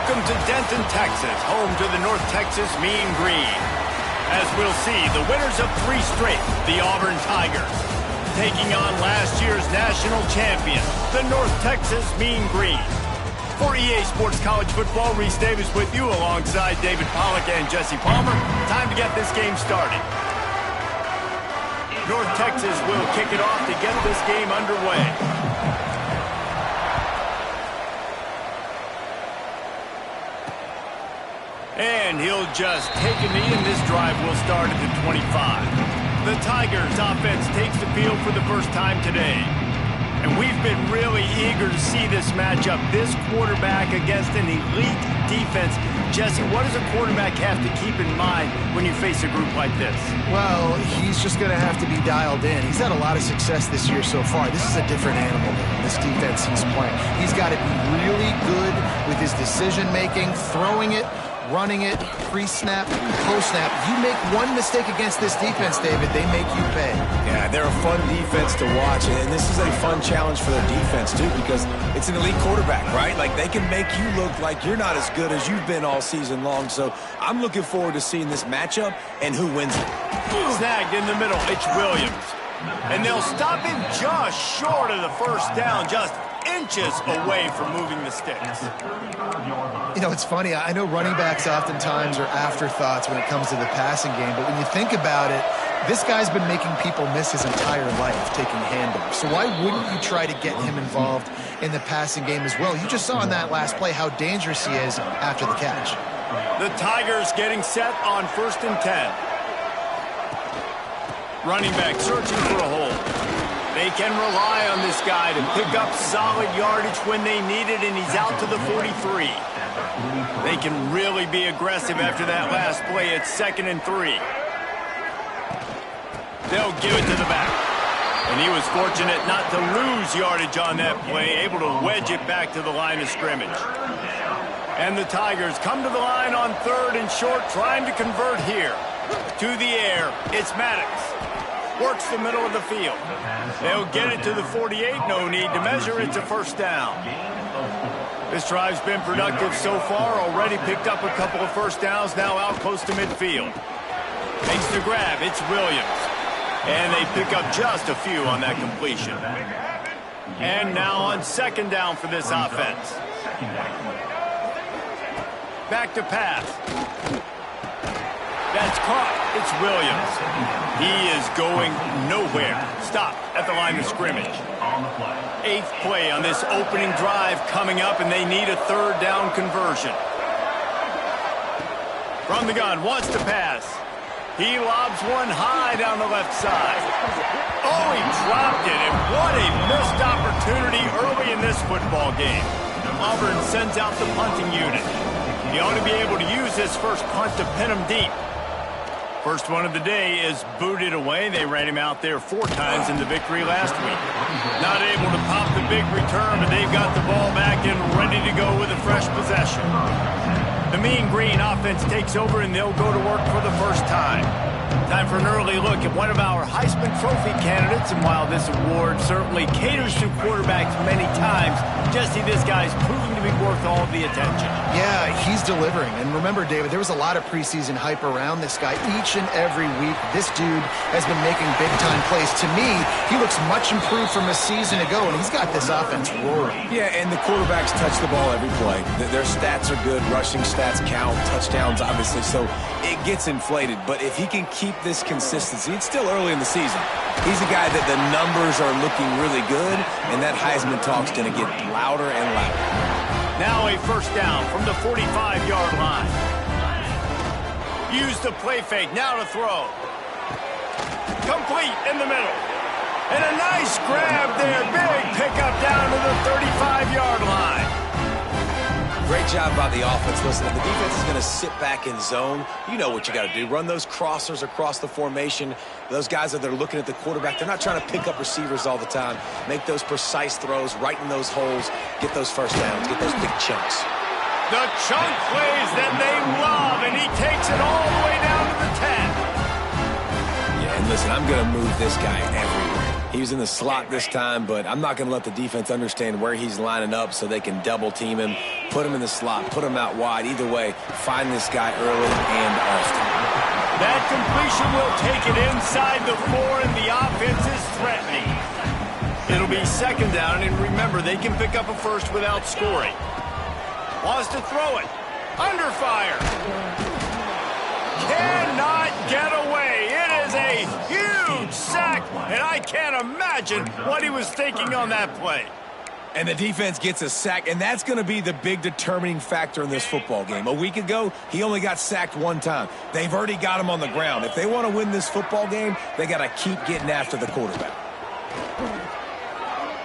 Welcome to Denton, Texas, home to the North Texas Mean Green. As we'll see, the winners of 3 straight, the Auburn Tigers, taking on last year's national champion, the North Texas Mean Green. For EA Sports College Football, Reese Davis with you alongside David Pollack and Jesse Palmer. Time to get this game started. North Texas will kick it off to get this game underway. And he'll just take a knee, and this drive will start at the 25. The Tigers offense takes the field for the first time today. And we've been really eager to see this matchup, this quarterback against an elite defense. Jesse, what does a quarterback have to keep in mind when you face a group like this? Well, he's just going to have to be dialed in. He's had a lot of success this year so far. This is a different animal than this defense he's playing. He's got to be really good with his decision-making, throwing it, running it, pre-snap, post-snap. You make one mistake against this defense, David, they make you pay. Yeah, they're a fun defense to watch, and this is a fun challenge for their defense, too, because it's an elite quarterback, right? Like, they can make you look like you're not as good as you've been all season long, so I'm looking forward to seeing this matchup and who wins it. Snagged in the middle, it's Williams. And they'll stop him just short of the first down, just inches away from moving the sticks. You know, it's funny. I know running backs oftentimes are afterthoughts when it comes to the passing game, but when you think about it, this guy's been making people miss his entire life taking handoffs. So why wouldn't you try to get him involved in the passing game as well? You just saw in that last play how dangerous he is after the catch. The Tigers getting set on 1st and 10. Running back searching for a hole. They can rely on this guy to pick up solid yardage when they need it, and he's out to the 43. They can really be aggressive after that last play. It's 2nd and 3. They'll give it to the back. And he was fortunate not to lose yardage on that play, able to wedge it back to the line of scrimmage. And the Tigers come to the line on 3rd and short, trying to convert here. To the air, it's Maddox. Works the middle of the field. They'll get it to the 48. No need to measure. It's a first down. This drive's been productive so far. Already picked up a couple of first downs. Now out close to midfield. Makes the grab. It's Williams. And they pick up just a few on that completion. And now on 2nd down for this offense. Back to pass. That's caught. It's Williams. He is going nowhere. Stop at the line of scrimmage. 8th play on this opening drive coming up, and they need a 3rd down conversion. From the gun, wants to pass. He lobs one high down the left side. Oh, he dropped it, and what a missed opportunity early in this football game. Auburn sends out the punting unit. He ought to be able to use this first punt to pin him deep. First one of the day is booted away. They ran him out there 4 times in the victory last week. Not able to pop the big return, but they've got the ball back and ready to go with a fresh possession. The Mean Green offense takes over, and they'll go to work for the first time. Time for an early look at one of our Heisman Trophy candidates, and while this award certainly caters to quarterbacks many times, Jesse, this guy's proving to be worth all of the attention. Yeah, he's delivering. And remember, David, there was a lot of preseason hype around this guy each and every week. This dude has been making big-time plays. To me, he looks much improved from a season ago, and he's got this offense rolling. Yeah, and the quarterbacks touch the ball every play. Their stats are good. Rushing stats count. Touchdowns, obviously. So it gets inflated. But if he can keep this consistency, it's still early in the season. He's a guy that the numbers are looking really good, and that Heisman talk's going to get louder and louder. Now a first down from the 45-yard line. Use the play fake, now to throw. Complete in the middle. And a nice grab there. Big pickup down to the 35-yard line. Great job by the offense. Listen, if the defense is going to sit back in zone, you know what you got to do. Run those crossers across the formation. Those guys that are looking at the quarterback, they're not trying to pick up receivers all the time. Make those precise throws, right in those holes, get those first downs, get those big chunks. The chunk plays that they love, and he takes it all the way down to the 10. Yeah, and listen, I'm going to move this guy everywhere. He was in the slot this time, but I'm not going to let the defense understand where he's lining up so they can double team him. Put him in the slot, put him out wide. Either way, find this guy early and often. That completion will take it inside the 4, and the offense is threatening. It'll be second down, and remember, they can pick up a first without scoring. Wants to throw it. Under fire. Cannot get away. It is a huge sack, and I can't imagine what he was thinking on that play. And the defense gets a sack, and that's going to be the big determining factor in this football game. A week ago, he only got sacked one time. They've already got him on the ground. If they want to win this football game, they got to keep getting after the quarterback.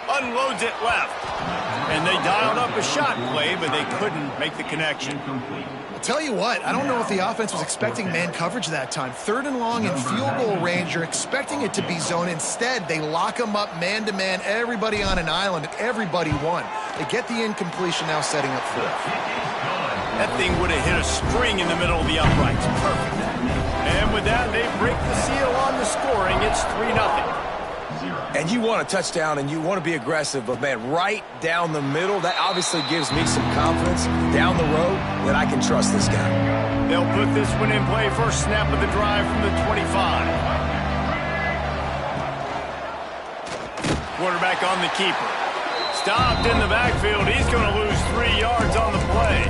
Unloads it left. And they dialed up a shot play, but they couldn't make the connection. I'll tell you what, I don't know if the offense was expecting man coverage that time. 3rd and long in field goal range, you're expecting it to be zone. Instead, they lock them up man-to-man, everybody on an island, and everybody won. They get the incompletion now setting up 4th. That thing would have hit a string in the middle of the uprights. Perfect. And with that, they break the seal on the scoring. It's 3-0. And you want a touchdown and you want to be aggressive, but, man, right down the middle, that obviously gives me some confidence down the road that I can trust this guy. They'll put this one in play. First snap of the drive from the 25. Quarterback on the keeper. Stopped in the backfield. He's going to lose 3 yards on the play.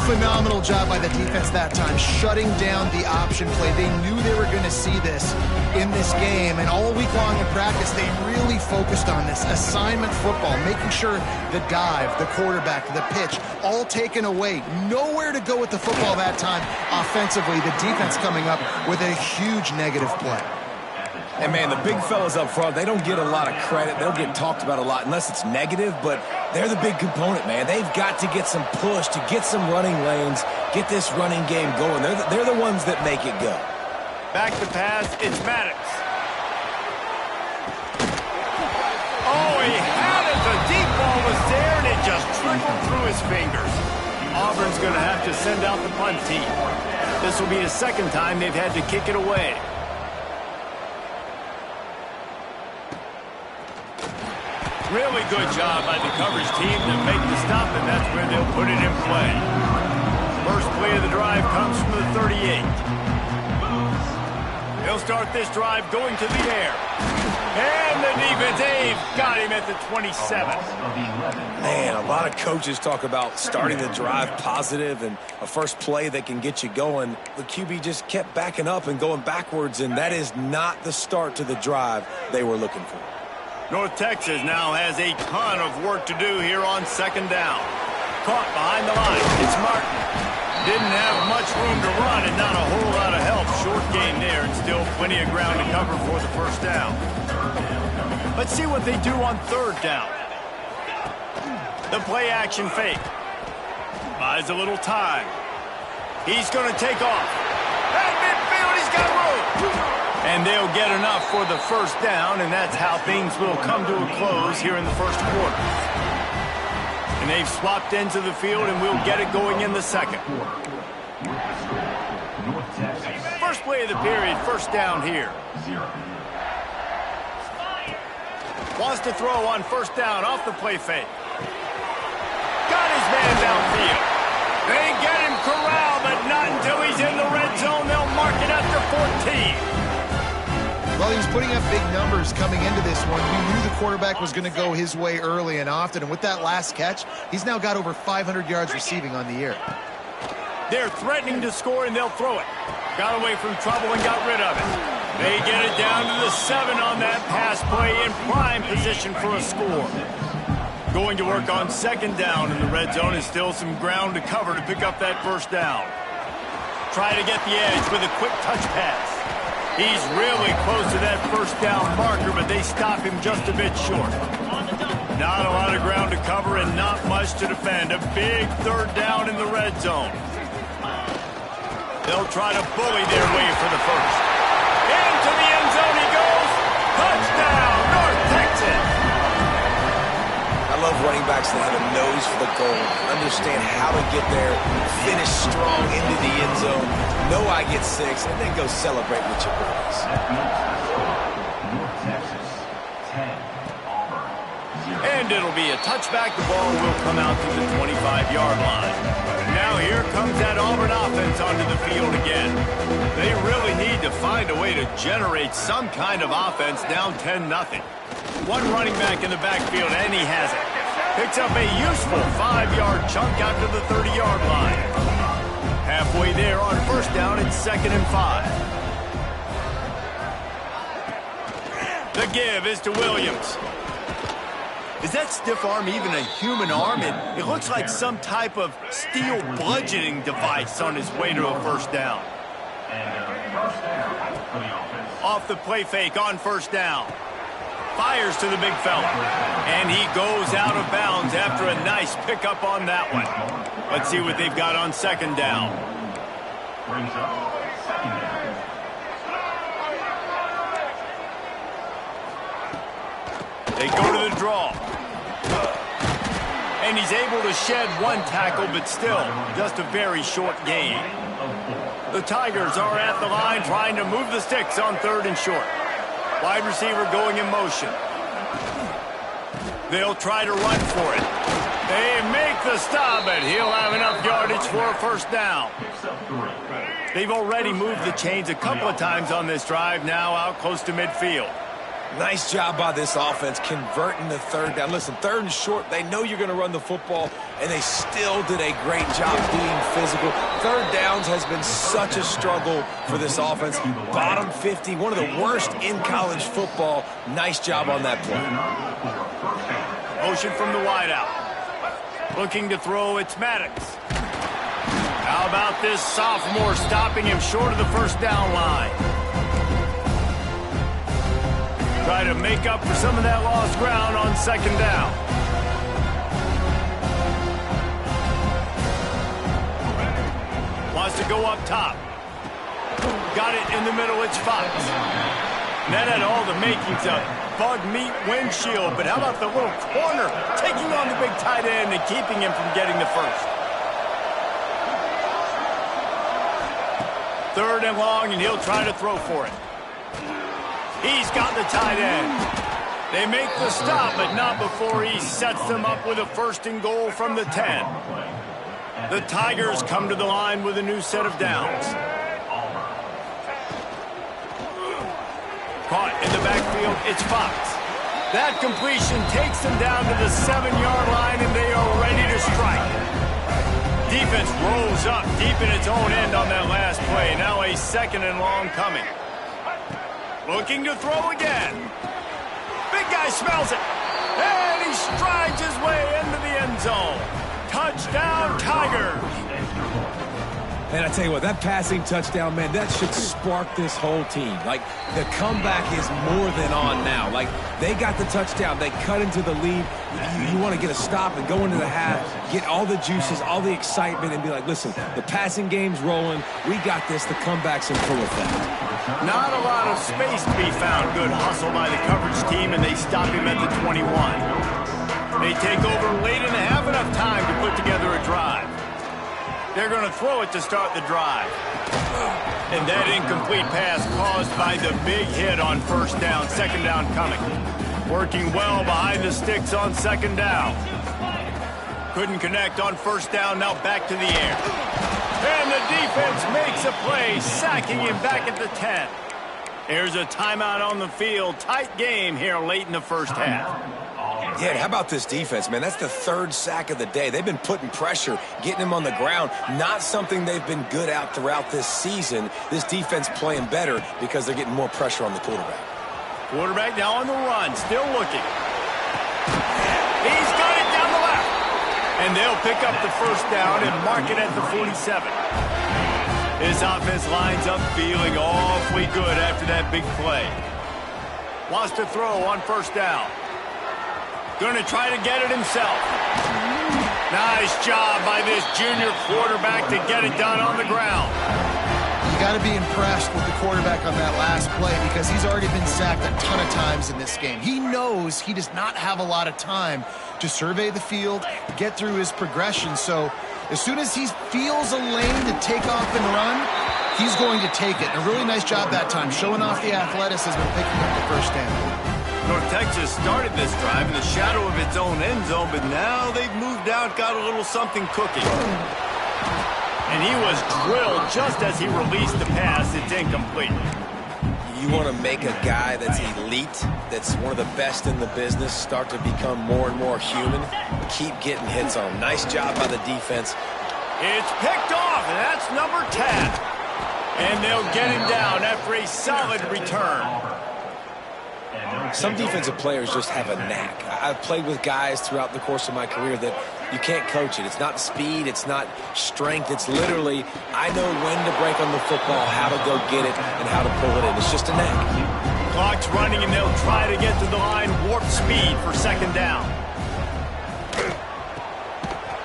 Phenomenal job by the defense that time, shutting down the option play. They knew they were going to see this in this game, and all week long in practice, they really focused on this assignment football, making sure the dive, the quarterback, the pitch, all taken away. Nowhere to go with the football that time offensively. The defense coming up with a huge negative play. And, man, the big fellas up front, they don't get a lot of credit. They don't get talked about a lot unless it's negative, but they're the big component, man. They've got to get some push, to get some running lanes, get this running game going. They're the ones that make it go. Back to pass, it's Maddox. Oh, he had it. The deep ball was there, and it just trickled through his fingers. Auburn's going to have to send out the punt team. This will be the second time they've had to kick it away. Really good job by the coverage team to make the stop, and that's where they'll put it in play. First play of the drive comes from the 38. They'll start this drive going to the air. And the defense, they've got him at the 27. Man, a lot of coaches talk about starting the drive positive and a first play that can get you going. The QB just kept backing up and going backwards, and that is not the start to the drive they were looking for. North Texas now has a ton of work to do here on second down. Caught behind the line. It's Martin. Didn't have much room to run and not a whole lot of help. Short gain there and still plenty of ground to cover for the first down. Let's see what they do on third down. The play action fake. Buys a little time. He's going to take off. At midfield, he's got room. And they'll get enough for the first down, and that's how things will come to a close here in the first quarter. And they've swapped ends of the field, and we'll get it going in the second. First play of the period, first down here. Wants to throw on first down off the play fake. Got his man downfield. They get him corralled, but not until he's in the red zone. They'll mark it at the 14. Well, he was putting up big numbers coming into this one. We knew the quarterback was going to go his way early and often, and with that last catch, he's now got over 500 yards receiving on the year. They're threatening to score, and they'll throw it. Got away from trouble and got rid of it. They get it down to the 7 on that pass play in prime position for a score. Going to work on second down in the red zone is still some ground to cover to pick up that first down. Try to get the edge with a quick touch pass. He's really close to that first down marker, but they stop him just a bit short. Not a lot of ground to cover and not much to defend. A big third down in the red zone. They'll try to bully their way for the first. Into the end zone he goes. Touchdown, North Texas. I love running backs that have a nose for the goal, understand how to get there, finish strong into the end zone, know I get 6, and then go celebrate with your boys. And And it'll be a touchback. The ball will come out to the 25-yard line. Now here comes that Auburn offense onto the field again. They really need to find a way to generate some kind of offense down 10-0. One running back in the backfield, and he has it. Picks up a useful 5-yard chunk out to the 30-yard line. Halfway there on first down, it's 2nd and 5. The give is to Williams. Is that stiff arm even a human arm? It looks like some type of steel bludgeoning device on his way to a first down. Off the play fake on first down. Fires to the big fella. And he goes out of bounds after a nice pickup on that one. Let's see what they've got on 2nd down. They go to the draw. And he's able to shed one tackle, but still just a very short gain. The Tigers are at the line trying to move the sticks on 3rd and short. Wide receiver going in motion. They'll try to run for it. They make the stop, and he'll have enough yardage for a first down. They've already moved the chains a couple of times on this drive, now out close to midfield. Nice job by this offense converting the 3rd down. Listen, 3rd and short, they know you're going to run the football, and they still did a great job being physical. 3rd downs has been such a struggle for this offense. Bottom 50, one of the worst in college football. Nice job on that play. Motion from the wideout. Looking to throw, it's Maddox. How about this sophomore stopping him short of the first down line? Try to make up for some of that lost ground on 2nd down. Wants to go up top. Got it in the middle, it's Fox. That had all the makings of bug meat windshield, but how about the little corner taking on the big tight end and keeping him from getting the first? 3rd and long, and he'll try to throw for it. He's got the tight end. They make the stop, but not before he sets them up with a 1st and goal from the 10. The Tigers come to the line with a new set of downs. Caught in the backfield, it's Fox. That completion takes them down to the 7-yard line, and they are ready to strike. Defense rolls up deep in its own end on that last play. Now a 2nd and long coming. Looking to throw again. Big guy smells it. And he strides his way into the end zone. Touchdown, Tigers. And I tell you what, that passing touchdown, man, that should spark this whole team. Like, the comeback is more than on now. Like, they got the touchdown. They cut into the lead. You want to get a stop and go into the half, get all the juices, all the excitement, and be like, listen, the passing game's rolling. We got this. The comeback's in full effect. Not a lot of space to be found. Good hustle by the coverage team, and they stop him at the 21. They take over late in the half, enough time to put together a drive. They're going to throw it to start the drive. And that incomplete pass caused by the big hit on first down. 2nd down coming. Working well behind the sticks on 2nd down. Couldn't connect on first down, now back to the air. And the defense makes a play, sacking him back at the 10. There's a timeout on the field. Tight game here late in the first half. Yeah, how about this defense, man? That's the 3rd sack of the day. They've been putting pressure, getting him on the ground. Not something they've been good at throughout this season. This defense playing better because they're getting more pressure on the quarterback. Quarterback now on the run, still looking. He's got it down the left. And they'll pick up the first down and mark it at the 47. His offense lines up feeling awfully good after that big play. Wants to throw on first down. Going to try to get it himself. Nice job by this junior quarterback to get it done on the ground. You got to be impressed with the quarterback on that last play because he's already been sacked a ton of times in this game. He knows he does not have a lot of time to survey the field, get through his progression. So as soon as he feels a lane to take off and run, he's going to take it. And a really nice job that time, showing off the athleticism and picking up the first down. North Texas started this drive in the shadow of its own end zone, but now they've moved out, got a little something cooking. And he was drilled just as he released the pass. It's incomplete. You want to make a guy that's elite, that's one of the best in the business, start to become more and more human. Keep getting hits on him. Nice job by the defense. It's picked off, and that's number 10. And they'll get him down after a solid return. Some defensive players just have a knack. I've played with guys throughout the course of my career that you can't coach it. It's not speed, it's not strength. It's literally, I know when to break on the football, how to go get it, and how to pull it in. It's just a knack. Clock's running, and they'll try to get to the line, warp speed for second down.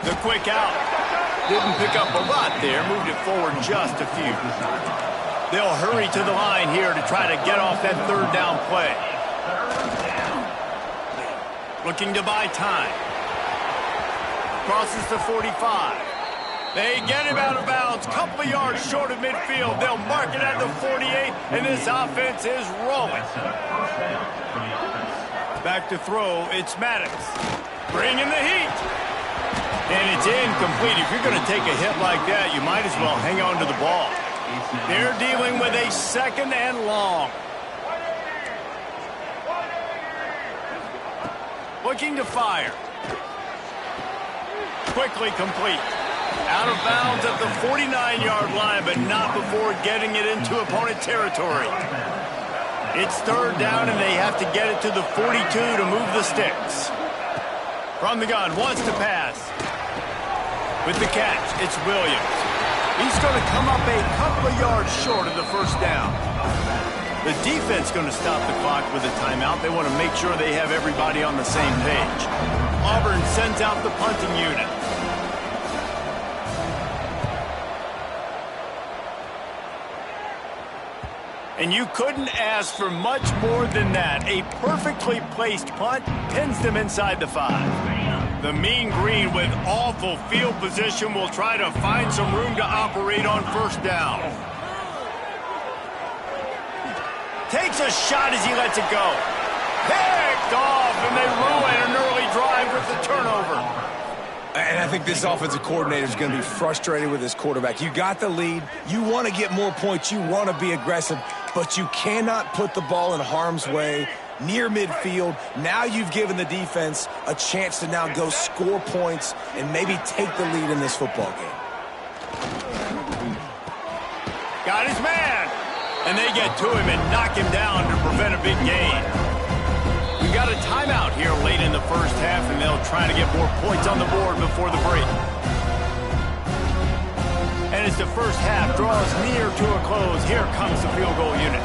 The quick out. Didn't pick up a lot there, moved it forward just a few. They'll hurry to the line here to try to get off that third down play. Looking to buy time. Crosses the 45. They get him out of bounds. Couple of yards short of midfield. They'll mark it at the 48, and this offense is rolling. Back to throw. It's Maddox. Bringing the heat. And it's incomplete. If you're going to take a hit like that, you might as well hang on to the ball. They're dealing with a second and long. Looking to fire. Quickly complete. Out of bounds at the 49-yard line, but not before getting it into opponent territory. It's third down, and they have to get it to the 42 to move the sticks. From the gun, wants to pass. With the catch, it's Williams. He's going to come up a couple of yards short of the first down. The defense going to stop the clock with a timeout. They want to make sure they have everybody on the same page. Auburn sends out the punting unit. And you couldn't ask for much more than that. A perfectly placed punt pins them inside the 5. The Mean Green, with awful field position, will try to find some room to operate on first down. Takes a shot as he lets it go. Picked off, and they ruin an early drive with the turnover. And I think this offensive coordinator is going to be frustrated with his quarterback. You got the lead. You want to get more points. You want to be aggressive, but you cannot put the ball in harm's way near midfield. Now you've given the defense a chance to now go score points and maybe take the lead in this football game. Got his man. And they get to him and knock him down to prevent a big gain. We got a timeout here late in the first half, and they'll try to get more points on the board before the break. And as the first half draws near to a close, here comes the field goal unit.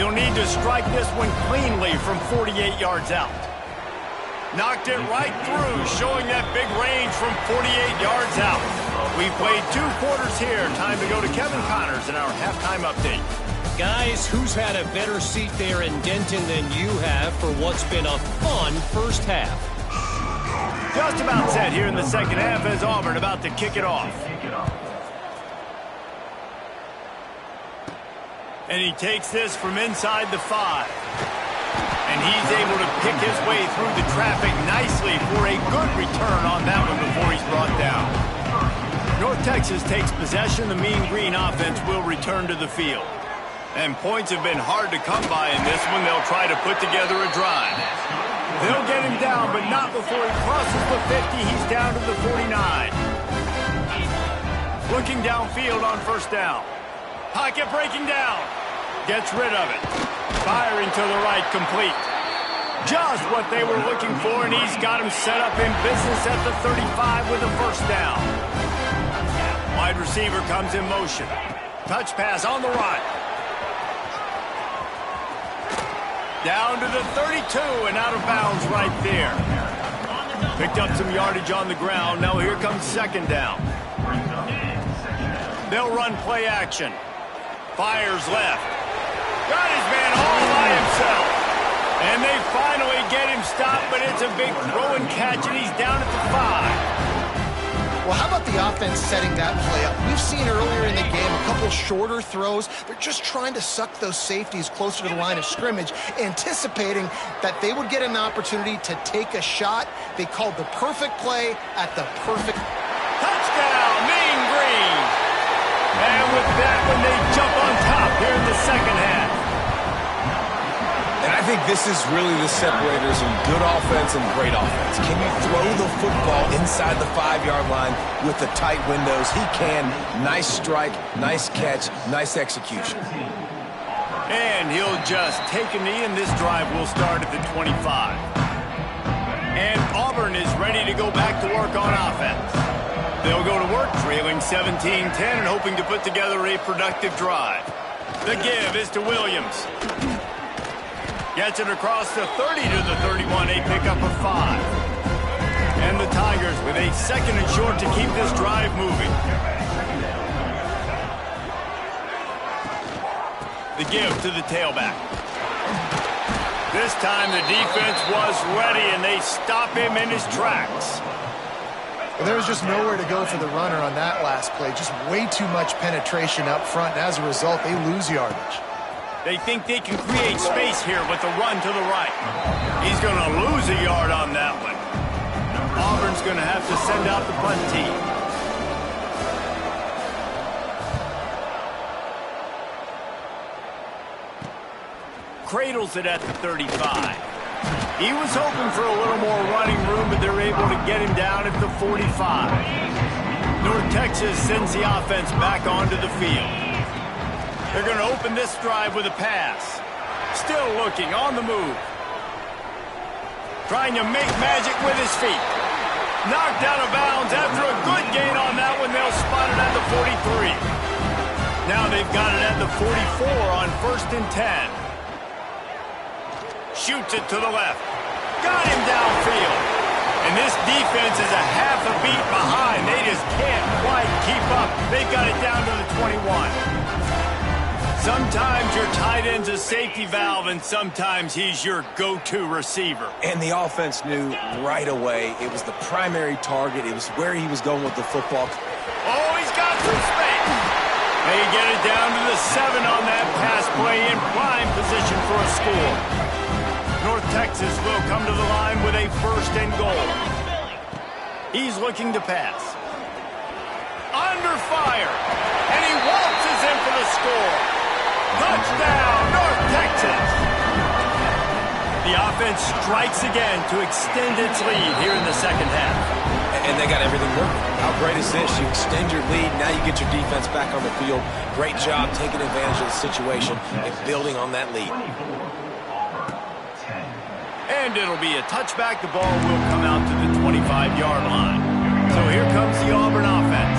He'll need to strike this one cleanly from 48 yards out. Knocked it right through, showing that big range from 48 yards out. We've played 2 quarters here. Time to go to Kevin Connors in our halftime update. Guys, who's had a better seat there in Denton than you have for what's been a fun first half? Just about set here in the second half as Auburn about to kick it off. And he takes this from inside the 5. And he's able to pick his way through the traffic nicely for a good return on that one before he's brought down. North Texas takes possession. The Mean Green offense will return to the field. And points have been hard to come by in this one. They'll try to put together a drive. They'll get him down, but not before he crosses the 50. He's down to the 49. Looking downfield on first down. Pocket breaking down. Gets rid of it. Firing to the right, complete. Just what they were looking for, and he's got him set up in business at the 35 with a first down. Wide receiver comes in motion. Touch pass on the right. Down to the 32 and out of bounds right there. Picked up some yardage on the ground. Now here comes second down. They'll run play action. Fires left. Got his man all by himself. And they finally get him stopped, but it's a big throw and catch, and he's down at the 5. Well, how about the offense setting that play up? We've seen earlier in the game a couple shorter throws. They're just trying to suck those safeties closer to the line of scrimmage, anticipating that they would get an opportunity to take a shot. They called the perfect play at the perfect... Touchdown, Mean Green! And with that one, they jump on top here in the second half. And I think this is really the separators in good offense and great offense. Can you throw the football inside the 5-yard line with the tight windows? He can. Nice strike, nice catch, nice execution. And he'll just take a knee, and this drive will start at the 25. And Auburn is ready to go back to work on offense. They'll go to work trailing 17-10 and hoping to put together a productive drive. The give is to Williams. Gets it across the 30 to the 31, a pickup of 5. And the Tigers with a second and short to keep this drive moving. The give to the tailback. This time the defense was ready, and they stop him in his tracks. Well, there was just nowhere to go for the runner on that last play. Just way too much penetration up front, and as a result, they lose yardage. They think they can create space here with the run to the right. He's going to lose a yard on that one. Auburn's going to have to send out the punt team. Cradles it at the 35. He was hoping for a little more running room, but they're able to get him down at the 45. North Texas sends the offense back onto the field. They're going to open this drive with a pass. Still looking, on the move. Trying to make magic with his feet. Knocked out of bounds after a good gain on that one. They'll spot it at the 43. Now they've got it at the 44 on 1st and 10. Shoots it to the left. Got him downfield. And this defense is a half a beat behind. They just can't quite keep up. They've got it down to the 21. Sometimes your tight end's a safety valve, and sometimes he's your go-to receiver. And the offense knew right away it was the primary target. It was where he was going with the football. Oh, he's got some space. They get it down to the 7 on that pass play, in prime position for a score. North Texas will come to the line with a 1st and goal. He's looking to pass. Under fire. And he waltzes in for the score. Touchdown, North Texas. The offense strikes again to extend its lead here in the second half. And they got everything working. How great is this? You extend your lead, now you get your defense back on the field. Great job taking advantage of the situation and building on that lead. And it'll be a touchback. The ball will come out to the 25-yard line. So here comes the Auburn offense.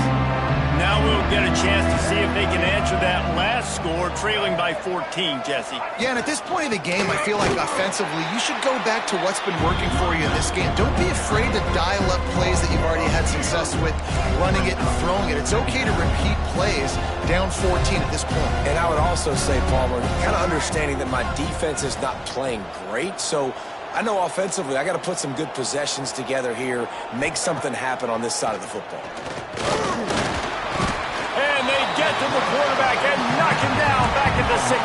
Now we'll get a chance to see if they can answer that last score, trailing by 14, Jesse. Yeah, and at this point of the game, I feel like offensively, you should go back to what's been working for you in this game. Don't be afraid to dial up plays that you've already had success with, running it and throwing it. It's okay to repeat plays down 14 at this point. And I would also say, Palmer, kind of understanding that my defense is not playing great, so I know offensively I got to put some good possessions together here, make something happen on this side of the football. And they get to the quarterback and knock him down back at the 16.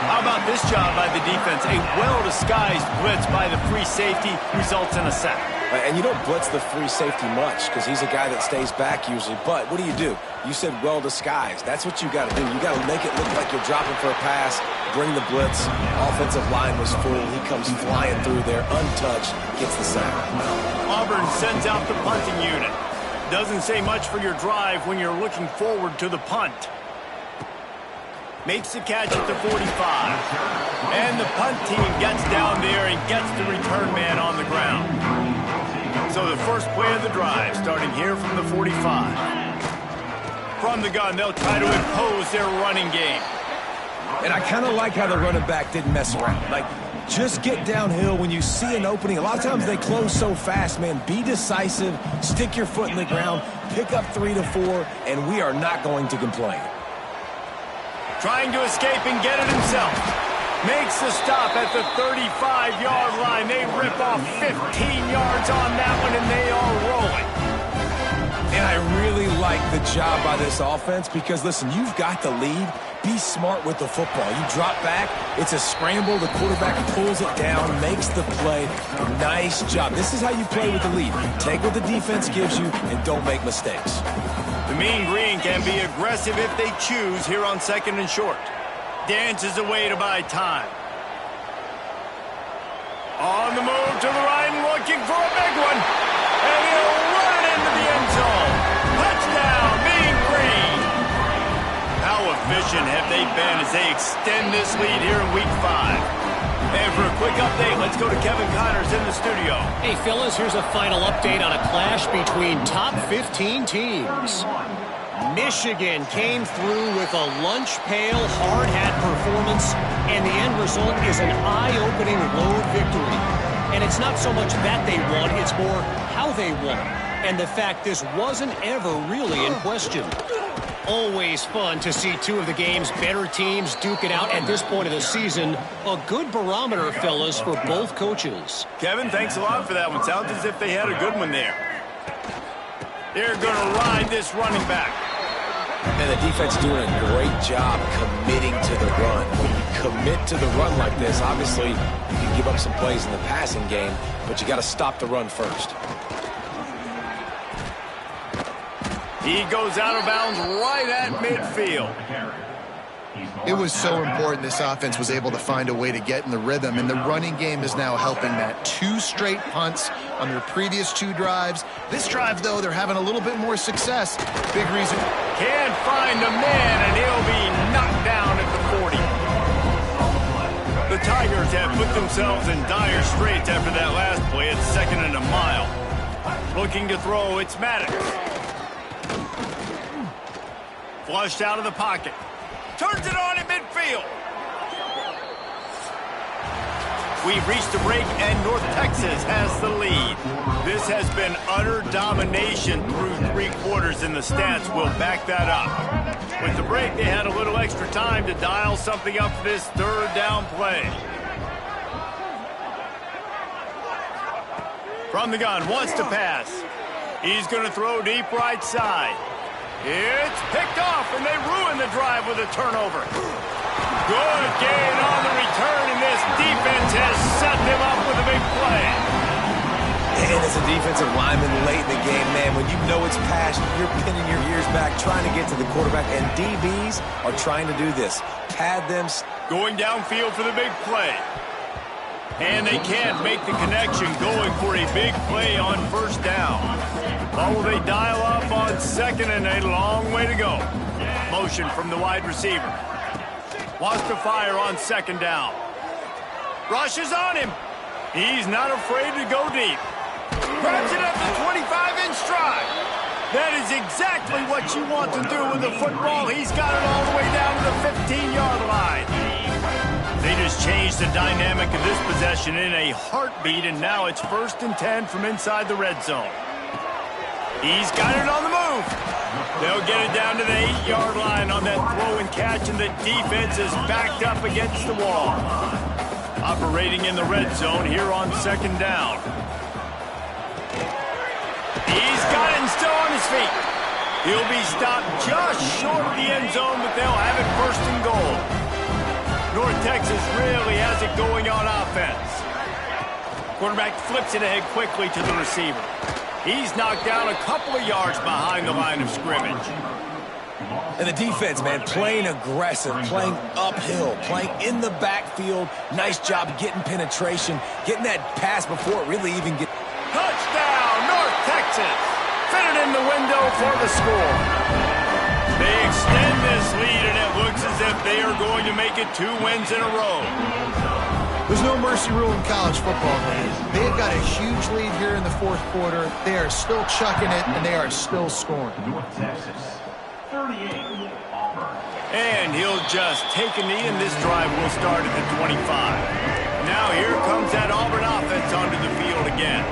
How about this job by the defense? A well-disguised blitz by the free safety results in a sack. And you don't blitz the free safety much because he's a guy that stays back usually. But what do? You said well-disguised. That's what you got to do. You got to make it look like you're dropping for a pass, bring the blitz. Offensive line was full. He comes flying through there, untouched, gets the sack. Auburn sends out the punting unit. Doesn't say much for your drive when you're looking forward to the punt. Makes the catch at the 45. And the punt team gets down there and gets the return man on the ground. So the first play of the drive, starting here from the 45. From the gun, they'll try to impose their running game. And I kind of like how the running back didn't mess around. Like, just get downhill when you see an opening. A lot of times they close so fast, man. Be decisive, stick your foot in the ground, pick up 3 to 4, and we are not going to complain. Trying to escape and get it himself. Makes the stop at the 35-yard line. They rip off 15 yards on that one, and they are rolling. And I really like the job by this offense because, listen, you've got the lead. Be smart with the football. You drop back, it's a scramble. The quarterback pulls it down, makes the play. Nice job. This is how you play with the lead. Take what the defense gives you and don't make mistakes. The Mean Green can be aggressive if they choose here on 2nd and short. Dances away to buy time. On the move to the right and looking for a big one. And he'll run it into the end zone. Touchdown, Mean Green. How efficient have they been as they extend this lead here in Week 5? And for a quick update, let's go to Kevin Connors in the studio. Hey, fellas, here's a final update on a clash between top 15 teams. Michigan came through with a lunch pail, hard hat performance, and the end result is an eye-opening road victory. And it's not so much that they won, it's more how they won. And the fact this wasn't ever really in question. Always fun to see two of the game's better teams duke it out at this point of the season. A good barometer, fellas, for both coaches. Kevin, thanks a lot for that one. Sounds as if they had a good one there. They're going to ride this running back. And the defense doing a great job committing to the run. When you commit to the run like this, obviously you can give up some plays in the passing game, but you got to stop the run first. He goes out of bounds right at midfield. It was so important this offense was able to find a way to get in the rhythm, and the running game is now helping that. 2 straight punts on their previous 2 drives. This drive, though, they're having a little bit more success. Big reason. Can't find a man, and he'll be knocked down at the 40. The Tigers have put themselves in dire straits after that last play. It's 2nd and a mile. Looking to throw, it's Maddox. Flushed out of the pocket. Turns it on in midfield. We've reached a break, and North Texas has the lead. This has been utter domination through 3 quarters, and the stats will back that up. With the break, they had a little extra time to dial something up for this 3rd down play. From the gun, wants to pass. He's going to throw deep right side. It's picked off, and they ruin the drive with a turnover. Good gain on the return, and this defense has set them up with a big play. And as a defensive lineman late in the game, man, when you know it's past, you're pinning your ears back, trying to get to the quarterback, and DBs are trying to do this. Pad them. Going downfield for the big play. And they can't make the connection, going for a big play on 1st down. Or will they dial up on 2nd and a long way to go? Motion from the wide receiver. Wants to fire on 2nd down. Rushes on him. He's not afraid to go deep. Grabs it at the 25-inch stride. That is exactly what you want to do with the football. He's got it all the way down to the 15-yard line. They just changed the dynamic of this possession in a heartbeat, and now it's 1st and 10 from inside the red zone. He's got it on the move. They'll get it down to the 8-yard line on that throw and catch, and the defense is backed up against the wall. Operating in the red zone here on 2nd down. He's got it and still on his feet. He'll be stopped just short of the end zone, but they'll have it 1st and goal. North Texas really has it going on offense. Quarterback flips it ahead quickly to the receiver. He's knocked down a couple of yards behind the line of scrimmage. And the defense, man, playing aggressive, playing uphill, playing in the backfield. Nice job getting penetration, getting that pass before it really even gets. Touchdown, North Texas. Fitted in the window for the score. They extend this lead, and it looks as if they are going to make it 2 wins in a row. There's no mercy rule in college football, man. They've got a huge lead here in the 4th quarter. They are still chucking it, and they are still scoring. North Texas, 38, Auburn. And he'll just take a knee, and this drive will start at the 25. Now here comes that Auburn offense onto the field again.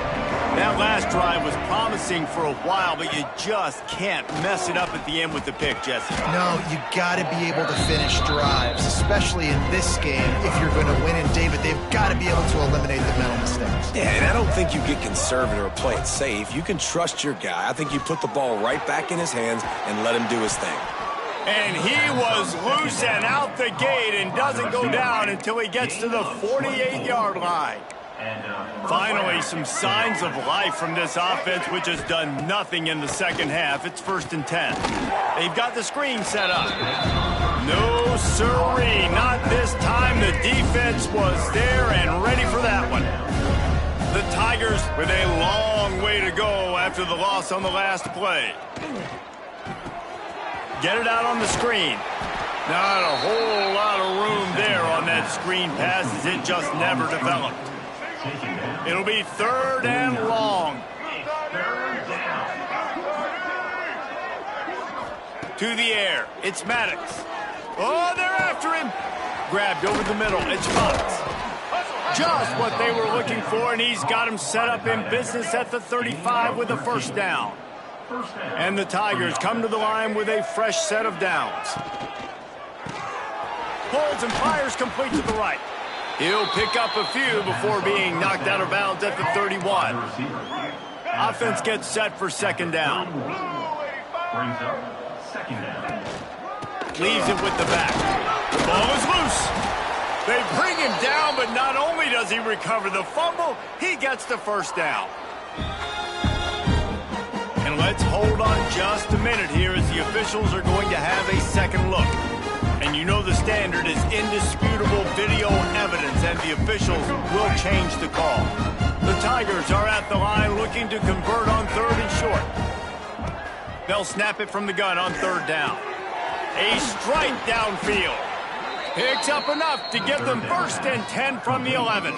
That last drive was promising for a while, but you just can't mess it up at the end with the pick, Jesse. No, you got to be able to finish drives, especially in this game. If you're going to win, and David, they've got to be able to eliminate the mental mistakes. Yeah, and I don't think you get conservative or play it safe. You can trust your guy. I think you put the ball right back in his hands and let him do his thing. And he was loose and out the gate and doesn't go down until he gets to the 48-yard line. Finally, some signs of life from this offense, which has done nothing in the second half. It's 1st and 10. They've got the screen set up. No siree, not this time. The defense was there and ready for that one. The Tigers with a long way to go after the loss on the last play. Get it out on the screen. Not a whole lot of room there on that screen pass as it just never developed. It'll be 3rd and long. To the air. It's Maddox. Oh, they're after him. Grabbed over the middle. It's Fox. Just what they were looking for, and he's got him set up in business at the 35 with a 1st down. And the Tigers come to the line with a fresh set of downs. Pulls and fires complete to the right. He'll pick up a few before being knocked out of bounds at the 31. Offense gets set for 2nd down. Leaves it with the back. The ball is loose. They bring him down, but not only does he recover the fumble, he gets the 1st down. And let's hold on just a minute here as the officials are going to have a second look. And you know the standard is indisputable video evidence, and the officials will change the call. The Tigers are at the line looking to convert on 3rd and short. They'll snap it from the gun on 3rd down. A strike downfield. Picks up enough to give them 1st and 10 from the 11.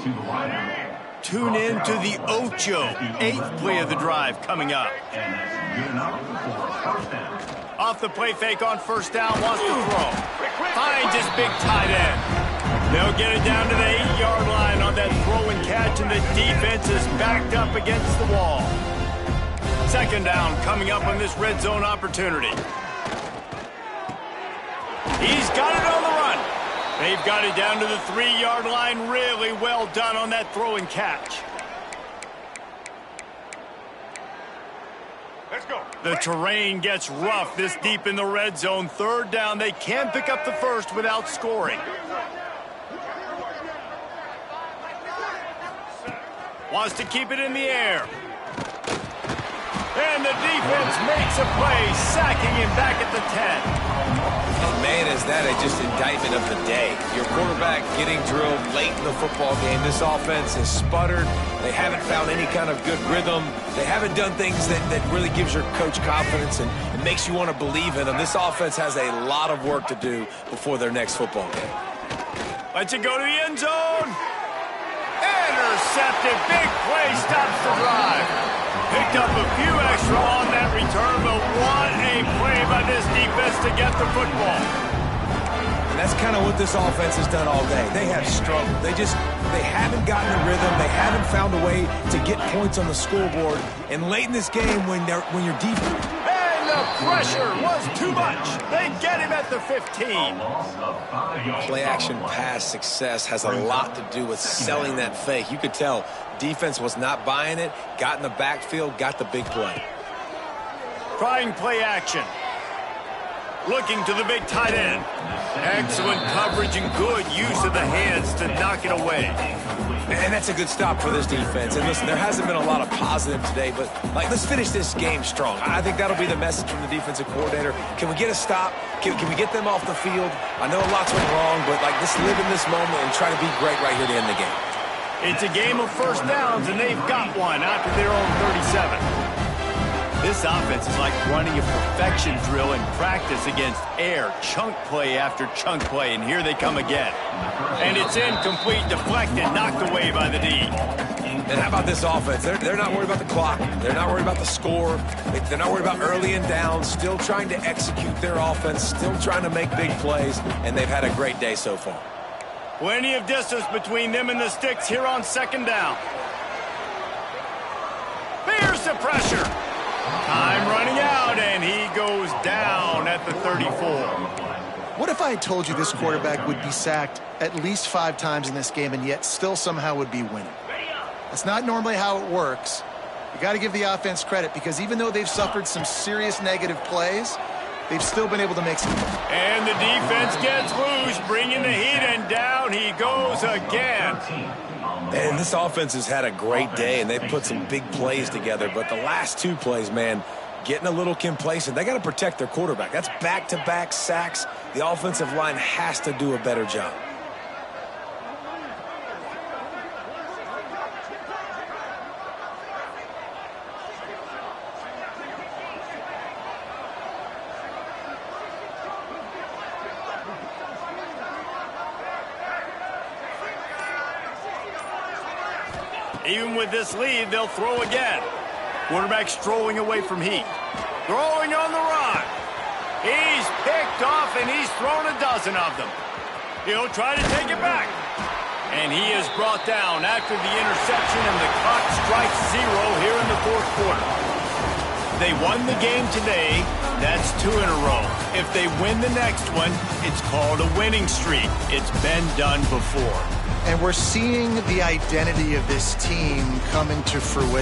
Tune in to the Ocho, 8th play of the drive coming up. Off the play fake on 1st down, wants to throw. Finds his big tight end. They'll get it down to the 8-yard line on that throw and catch, and the defense is backed up against the wall. 2nd down coming up on this red zone opportunity. He's got it on the run. They've got it down to the 3-yard line. Really well done on that throw and catch. Let's go. The terrain gets rough this deep in the red zone. 3rd down. They can pick up the 1st without scoring. Wants to keep it in the air. And the defense makes a play, sacking him back at the 10. And man, is that just indictment of the day. Your quarterback getting drilled late in the football game. This offense has sputtered. They haven't found any kind of good rhythm. They haven't done things that really gives your coach confidence and makes you want to believe in them. This offense has a lot of work to do before their next football game. Lets it go to the end zone. Intercepted. Big play stops the drive. Picked up a few extra on that return, but what a play by this defense to get the football. And that's kind of what this offense has done all day. They have struggled. They haven't gotten the rhythm. They haven't found a way to get points on the scoreboard. And late in this game, when you're deep. And the pressure was too much. They get him at the 15. Play action pass success has a lot to do with selling that fake. You could tell defense was not buying it, got in the backfield, got the big play. Trying play action. Looking to the big tight end. Excellent coverage and good use of the hands to knock it away. And that's a good stop for this defense. And listen, there hasn't been a lot of positive today, but let's finish this game strong. I think that'll be the message from the defensive coordinator. Can we get a stop? Can we get them off the field? I know lots went wrong, but let's live in this moment and try to be great right here to end the game. It's a game of 1st downs, and they've got one after their own 37. This offense is like running a perfection drill in practice against air. Chunk play after chunk play, and here they come again. And it's incomplete, deflected, knocked away by the D. And how about this offense? They're not worried about the clock. They're not worried about the score. They're not worried about early and down. Still trying to execute their offense. Still trying to make big plays. And they've had a great day so far. Plenty of distance between them and the sticks here on 2nd down. pressure. Time running out, and he goes down at the 34. What if I had told you this quarterback would be sacked at least 5 times in this game and yet still somehow would be winning? That's not normally how it works. You got to give the offense credit because even though they've suffered some serious negative plays, they've still been able to make some. And the defense gets loose, bringing the heat, and down he goes again. And this offense has had a great day, and they've put some big plays together. But the last 2 plays, man, getting a little complacent. They got to protect their quarterback. That's back-to-back sacks. The offensive line has to do a better job. Even with this lead, they'll throw again. Quarterback strolling away from heat. Throwing on the run. He's picked off, and he's thrown a dozen of them. He'll try to take it back. And he is brought down after the interception, and the clock strikes 0 here in the 4th quarter. They won the game today. That's 2 in a row. If they win the next one, it's called a winning streak. It's been done before. And we're seeing the identity of this team come into fruition.